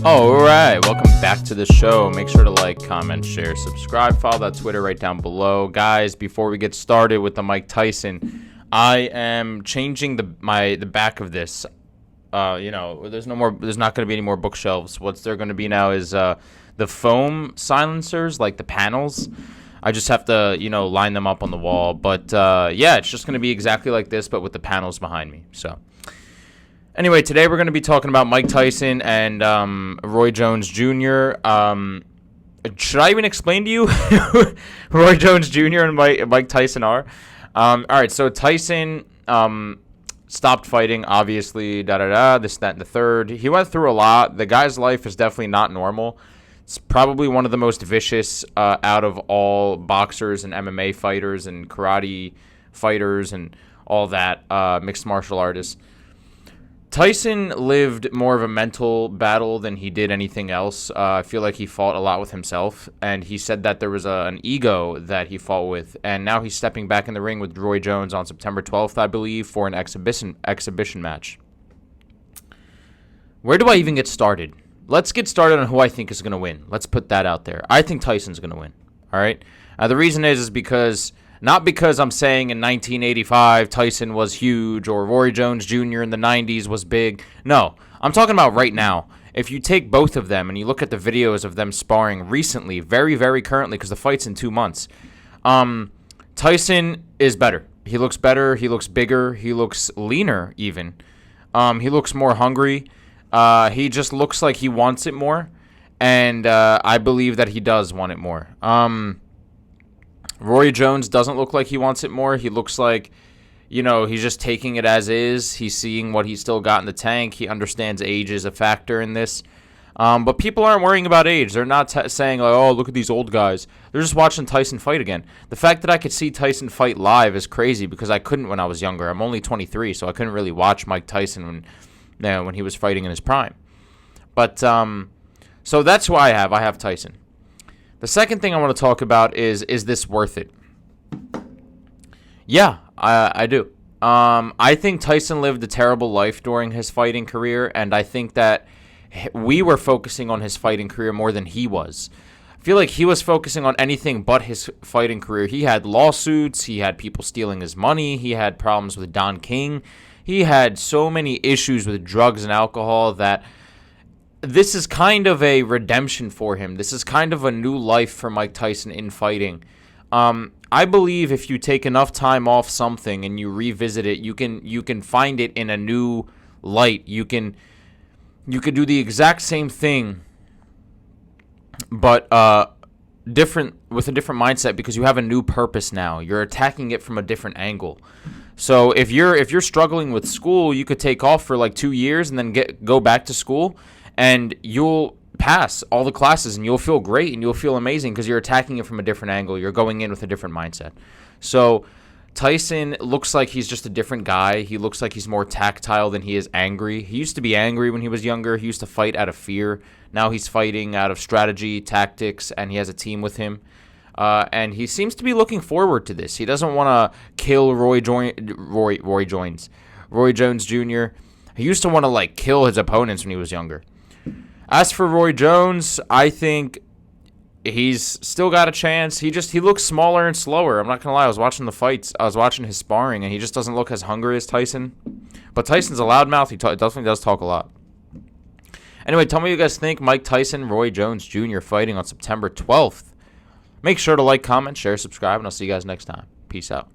Alright, welcome back to the show. Make sure to like, comment, share, subscribe, follow that Twitter right down below. Guys, before we get started with the Mike Tyson, I am changing the back of this. There's not going to be any more bookshelves. What's there going to be now is the foam silencers, like the panels. I just have to, line them up on the wall. But yeah, it's just going to be exactly like this, but with the panels behind me. So anyway, today we're going to be talking about Mike Tyson and Roy Jones Jr. Should I even explain to you who Roy Jones Jr. and Mike Tyson are? All right, so Tyson stopped fighting, obviously, this, that, and the third. He went through a lot. The guy's life is definitely not normal. It's probably one of the most vicious out of all boxers and MMA fighters and karate fighters and all that, mixed martial artists. Tyson lived more of a mental battle than he did anything else. I feel like he fought a lot with himself, and he said that there was an ego that he fought with, and now he's stepping back in the ring with Roy Jones on September 12th, I believe, for an exhibition match. Where do I even get started? Let's get started on who I think is going to win. Let's put that out there. I think Tyson's going to win, all right? The reason is because not because I'm saying in 1985 Tyson was huge or Roy Jones Jr. in the 90s was big. No, I'm talking about right now. If you take both of them and you look at the videos of them sparring recently, very, very currently, because the fight's in 2 months, Tyson is better. He looks better. He looks bigger. He looks leaner even. He looks more hungry. He just looks like he wants it more, and I believe that he does want it more. Roy Jones doesn't look like he wants it more. He looks like, he's just taking it as is. He's seeing what he's still got in the tank. He understands age is a factor in this. But people aren't worrying about age. They're not saying, like, oh, look at these old guys. They're just watching Tyson fight again. The fact that I could see Tyson fight live is crazy because I couldn't when I was younger. I'm only 23, so I couldn't really watch Mike Tyson when he was fighting in his prime. But so that's who I have. I have Tyson. The second thing I want to talk about is this worth it? Yeah, I do. I think Tyson lived a terrible life during his fighting career, and I think that we were focusing on his fighting career more than he was. I feel like he was focusing on anything but his fighting career. He had lawsuits. He had people stealing his money. He had problems with Don King. He had so many issues with drugs and alcohol that this is kind of a redemption for him. This is kind of a new life for Mike Tyson in fighting. I believe if you take enough time off something and you revisit it, you can find it in a new light. You could do the exact same thing, but different with a different mindset because you have a new purpose now. You're attacking it from a different angle. So if you're struggling with school, you could take off for like 2 years and then go back to school. And you'll pass all the classes, and you'll feel great, and you'll feel amazing because you're attacking it from a different angle. You're going in with a different mindset. So Tyson looks like he's just a different guy. He looks like he's more tactile than he is angry. He used to be angry when he was younger. He used to fight out of fear. Now he's fighting out of strategy, tactics, and he has a team with him. And he seems to be looking forward to this. He doesn't want to kill Roy Jones Jr. He used to want to kill his opponents when he was younger. As for Roy Jones, I think he's still got a chance. He looks smaller and slower. I'm not going to lie. I was watching the fights. I was watching his sparring, and he just doesn't look as hungry as Tyson. But Tyson's a loudmouth. He definitely does talk a lot. Anyway, tell me what you guys think. Mike Tyson, Roy Jones Jr. fighting on September 12th. Make sure to like, comment, share, subscribe, and I'll see you guys next time. Peace out.